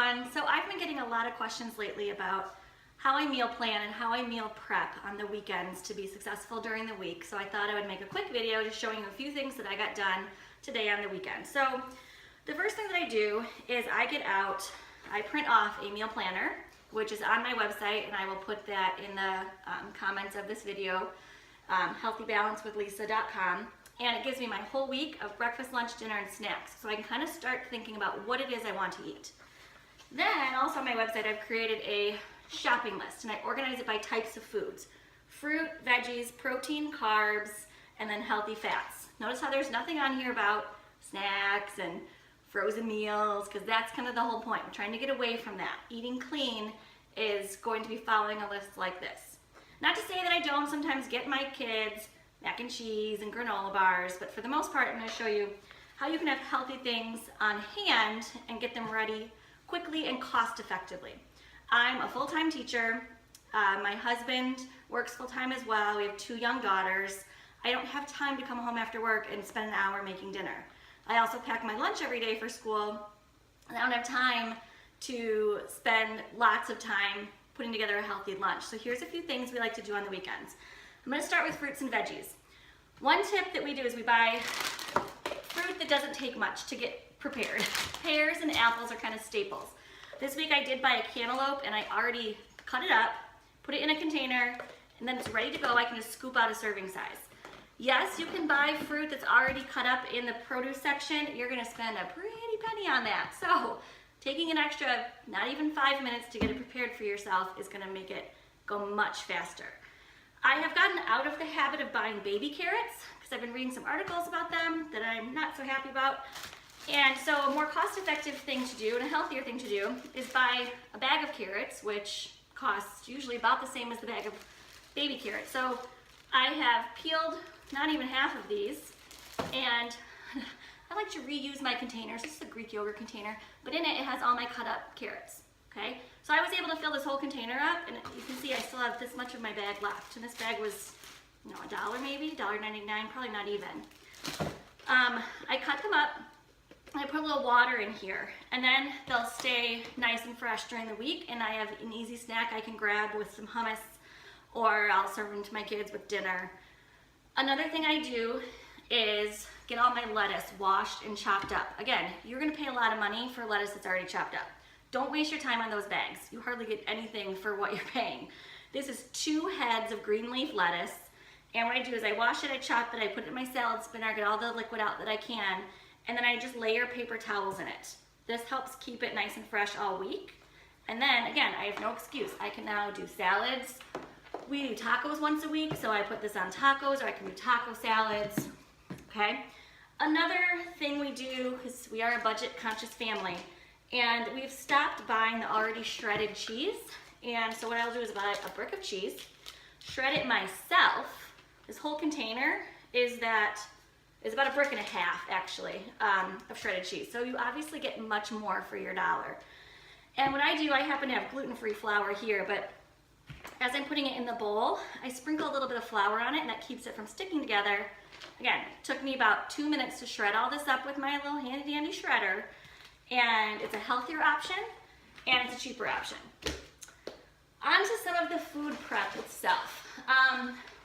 everyone. So I've been getting a lot of questions lately about how I meal plan and how I meal prep on the weekends to be successful during the week. So I thought I would make a quick video just showing you a few things that I got done today on the weekend. So the first thing that I do is I print off a meal planner, which is on my website, and I will put that in the comments of this video, healthybalancewithlisa.com. And it gives me my whole week of breakfast, lunch, dinner, and snacks. So I can kind of start thinking about what it is I want to eat. Then also on my website, I've created a shopping list, and I organize it by types of foods: fruit, veggies, protein, carbs, and then healthy fats. Notice how there's nothing on here about snacks and frozen meals, because that's kind of the whole point. I'm trying to get away from that. Eating clean is going to be following a list like this. Not to say that I don't sometimes get my kids mac and cheese and granola bars, but for the most part, I'm going to show you how you can have healthy things on hand and get them ready quickly and cost effectively. I'm a full-time teacher. My husband works full-time as well. We have 2 young daughters. I don't have time to come home after work and spend an hour making dinner. I also pack my lunch every day for school, and I don't have time to spend lots of time putting together a healthy lunch. So here's a few things we like to do on the weekends. I'm going to start with fruits and veggies. One tip that we do is we buy fruit that doesn't take much to get prepared. Pears and apples are kind of staples. This week I did buy a cantaloupe, and I already cut it up, put it in a container, and then it's ready to go. I can just scoop out a serving size. Yes, you can buy fruit that's already cut up in the produce section. You're going to spend a pretty penny on that. So taking an extra, not even 5 minutes to get it prepared for yourself is going to make it go much faster. I have gotten out of the habit of buying baby carrots because I've been reading some articles about them that I'm not so happy about. And so a more cost-effective thing to do and a healthier thing to do is buy a bag of carrots, which costs usually about the same as the bag of baby carrots. So I have peeled not even half of these, and I like to reuse my containers. This is a Greek yogurt container, but in it has all my cut up carrots. Okay, so I was able to fill this whole container up, and you can see I still have this much of my bag left. And this bag was, $1 maybe, $1.99, probably not even. I cut them up, and I put a little water in here, and then they'll stay nice and fresh during the week, and I have an easy snack I can grab with some hummus, or I'll serve them to my kids with dinner. Another thing I do is get all my lettuce washed and chopped up. Again, you're gonna pay a lot of money for lettuce that's already chopped up. Don't waste your time on those bags. You hardly get anything for what you're paying. This is 2 heads of green leaf lettuce, and what I do is I wash it, I chop it, I put it in my salad spinner, get all the liquid out that I can, and then I just layer paper towels in it. This helps keep it nice and fresh all week. And then, again, I have no excuse. I can now do salads. We do tacos once a week, so I put this on tacos, or I can do taco salads, okay? Another thing we do, because we are a budget-conscious family, and we've stopped buying the already shredded cheese. And so what I'll do is buy a brick of cheese, shred it myself. This whole container is about 1.5 bricks actually, of shredded cheese. So you obviously get much more for your dollar. And what I do, I happen to have gluten-free flour here, but as I'm putting it in the bowl, I sprinkle a little bit of flour on it, and that keeps it from sticking together. Again, it took me about 2 minutes to shred all this up with my little handy-dandy shredder. And it's a healthier option, and it's a cheaper option. On to some of the food prep itself.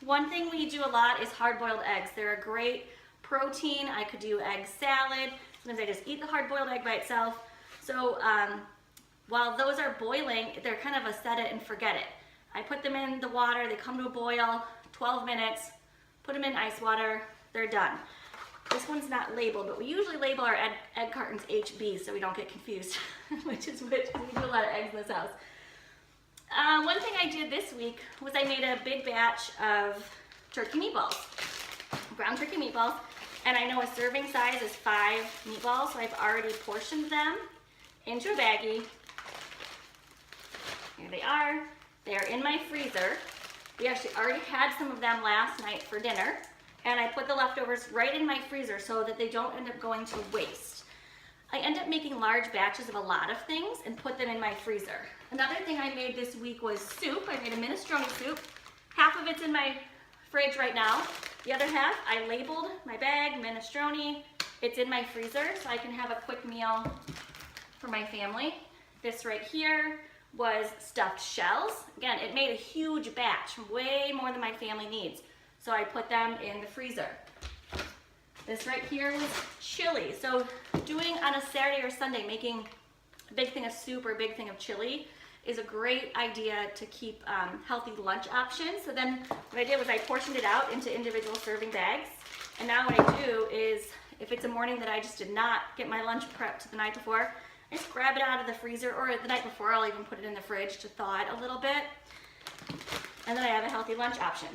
One thing we do a lot is hard-boiled eggs. They're a great protein. I could do egg salad. Sometimes I just eat the hard-boiled egg by itself. So while those are boiling, they're kind of a set it and forget it. I put them in the water, they come to a boil, 12 minutes, put them in ice water, they're done. This one's not labeled, but we usually label our egg cartons HB so we don't get confused, which is which. We do a lot of eggs in this house. One thing I did this week was I made a big batch of turkey meatballs, ground turkey meatballs, and I know a serving size is 5 meatballs, so I've already portioned them into a baggie. Here they are. They are in my freezer. We actually already had some of them last night for dinner. And I put the leftovers right in my freezer so that they don't end up going to waste. I end up making large batches of a lot of things and put them in my freezer. Another thing I made this week was soup. I made a minestrone soup. Half of it's in my fridge right now. The other half, I labeled my bag, minestrone. It's in my freezer so I can have a quick meal for my family. This right here was stuffed shells. Again, it made a huge batch, way more than my family needs. So I put them in the freezer. This right here was chili. So doing on a Saturday or Sunday, making a big thing of soup or a big thing of chili is a great idea to keep healthy lunch options. So then what I did was I portioned it out into individual serving bags. And now what I do is, if it's a morning that I just did not get my lunch prepped the night before, I just grab it out of the freezer, or the night before I'll even put it in the fridge to thaw it a little bit. And then I have a healthy lunch option.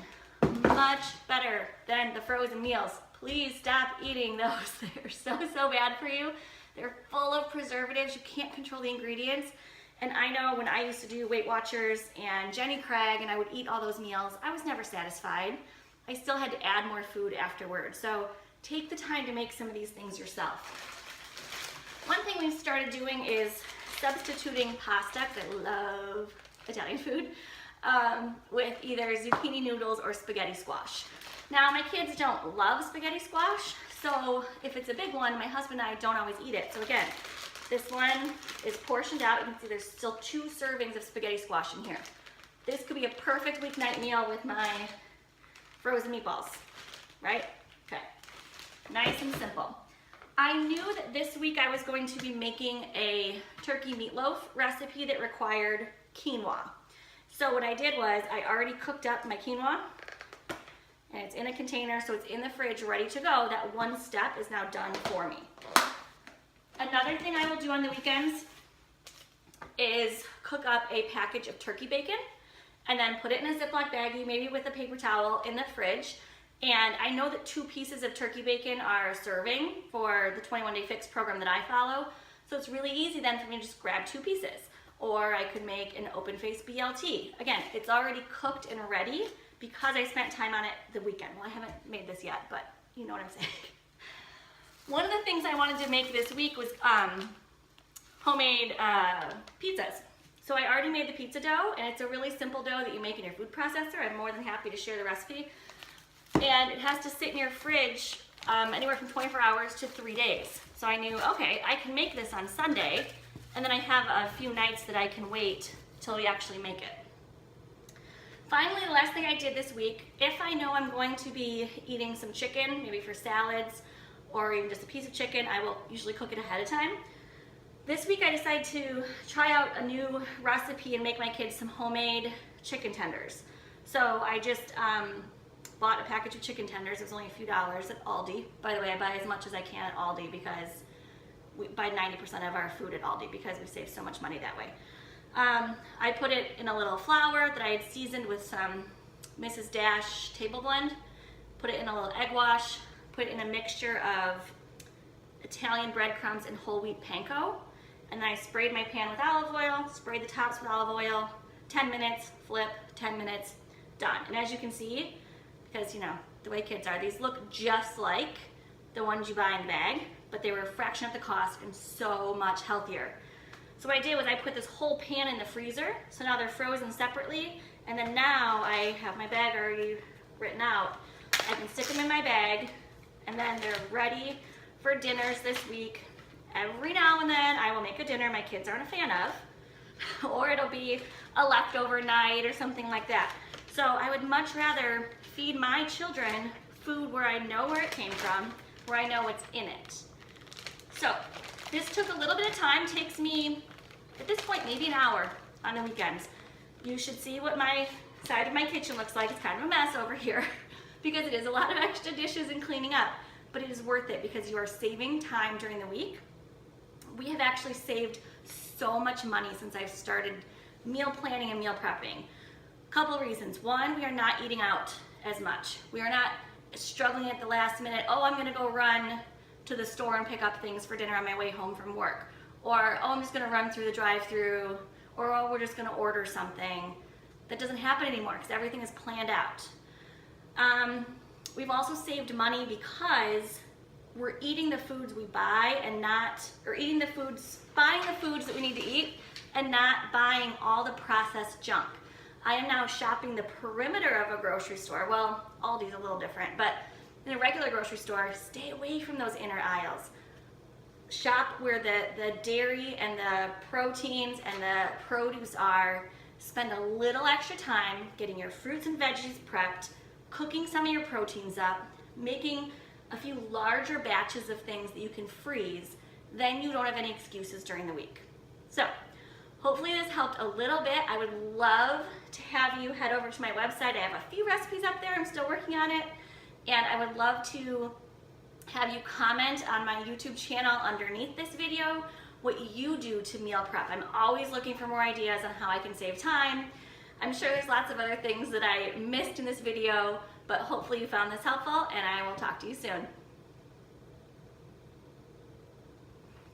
Much better than the frozen meals. Please stop eating those. They're so bad for you. They're full of preservatives. You can't control the ingredients. And I know when I used to do Weight Watchers and Jenny Craig and I would eat all those meals, I was never satisfied. I still had to add more food afterwards. So take the time to make some of these things yourself. One thing we've started doing is substituting pasta, because I love Italian food, with either zucchini noodles or spaghetti squash. Now my kids don't love spaghetti squash, so if it's a big one, my husband and I don't always eat it. So again, this one is portioned out. You can see there's still 2 servings of spaghetti squash in here. This could be a perfect weeknight meal with my frozen meatballs, right? Okay, nice and simple. I knew that this week I was going to be making a turkey meatloaf recipe that required quinoa. So what I did was I already cooked up my quinoa, and it's in a container, so it's in the fridge ready to go. That one step is now done for me. Another thing I will do on the weekends is cook up a package of turkey bacon and then put it in a Ziploc baggie, maybe with a paper towel, in the fridge. And I know that 2 pieces of turkey bacon are a serving for the 21-Day Fix program that I follow. So it's really easy then for me to just grab 2 pieces. Or I could make an open-faced BLT. Again, it's already cooked and ready because I spent time on it the weekend. Well, I haven't made this yet, but you know what I'm saying. One of the things I wanted to make this week was homemade pizzas. So I already made the pizza dough, and it's a really simple dough that you make in your food processor. I'm more than happy to share the recipe. And it has to sit in your fridge anywhere from 24 hours to 3 days. So I knew, okay, I can make this on Sunday, and then I have a few nights that I can wait till we actually make it. Finally, the last thing I did this week, if I know I'm going to be eating some chicken, maybe for salads, or even just a piece of chicken, I will usually cook it ahead of time. This week I decided to try out a new recipe and make my kids some homemade chicken tenders. So I just bought a package of chicken tenders. It was only a few dollars at Aldi. By the way, I buy as much as I can at Aldi because we buy 90% of our food at Aldi because we save so much money that way. I put it in a little flour that I had seasoned with some Mrs. Dash table blend, put it in a little egg wash, put it in a mixture of Italian breadcrumbs and whole wheat panko, and then I sprayed my pan with olive oil, sprayed the tops with olive oil, 10 minutes, flip, 10 minutes, done. And as you can see, because you know, the way kids are, these look just like the ones you buy in the bag, but they were a fraction of the cost and so much healthier. So what I did was I put this whole pan in the freezer, so now they're frozen separately, and then now I have my bag already written out. I can stick them in my bag, and then they're ready for dinners this week. Every now and then I will make a dinner my kids aren't a fan of, or it'll be a leftover night or something like that. So I would much rather feed my children food where I know where it came from, where I know what's in it. So this took a little bit of time, takes me, at this point, maybe an hour on the weekends. You should see what my side of my kitchen looks like. It's kind of a mess over here because it is a lot of extra dishes and cleaning up, but it is worth it because you are saving time during the week. We have actually saved so much money since I've started meal planning and meal prepping. A couple reasons. One, we are not eating out as much. We are not struggling at the last minute, oh, I'm gonna go run to the store and pick up things for dinner on my way home from work. Or, oh, I'm just gonna run through the drive-thru. Or, oh, we're just gonna order something. That doesn't happen anymore because everything is planned out. We've also saved money because we're eating the foods we buy and not, or eating the foods, buying the foods that we need to eat and not buying all the processed junk. I am now shopping the perimeter of a grocery store. Well, Aldi's a little different, but in a regular grocery store, stay away from those inner aisles. shop where the dairy and the proteins and the produce are. Spend a little extra time getting your fruits and veggies prepped, cooking some of your proteins up, making a few larger batches of things that you can freeze. Then you don't have any excuses during the week. So hopefully this helped a little bit. I would love to have you head over to my website. I have a few recipes up there. I'm still working on it. And I would love to have you comment on my YouTube channel underneath this video what you do to meal prep. I'm always looking for more ideas on how I can save time. I'm sure there's lots of other things that I missed in this video, but hopefully you found this helpful, and I will talk to you soon.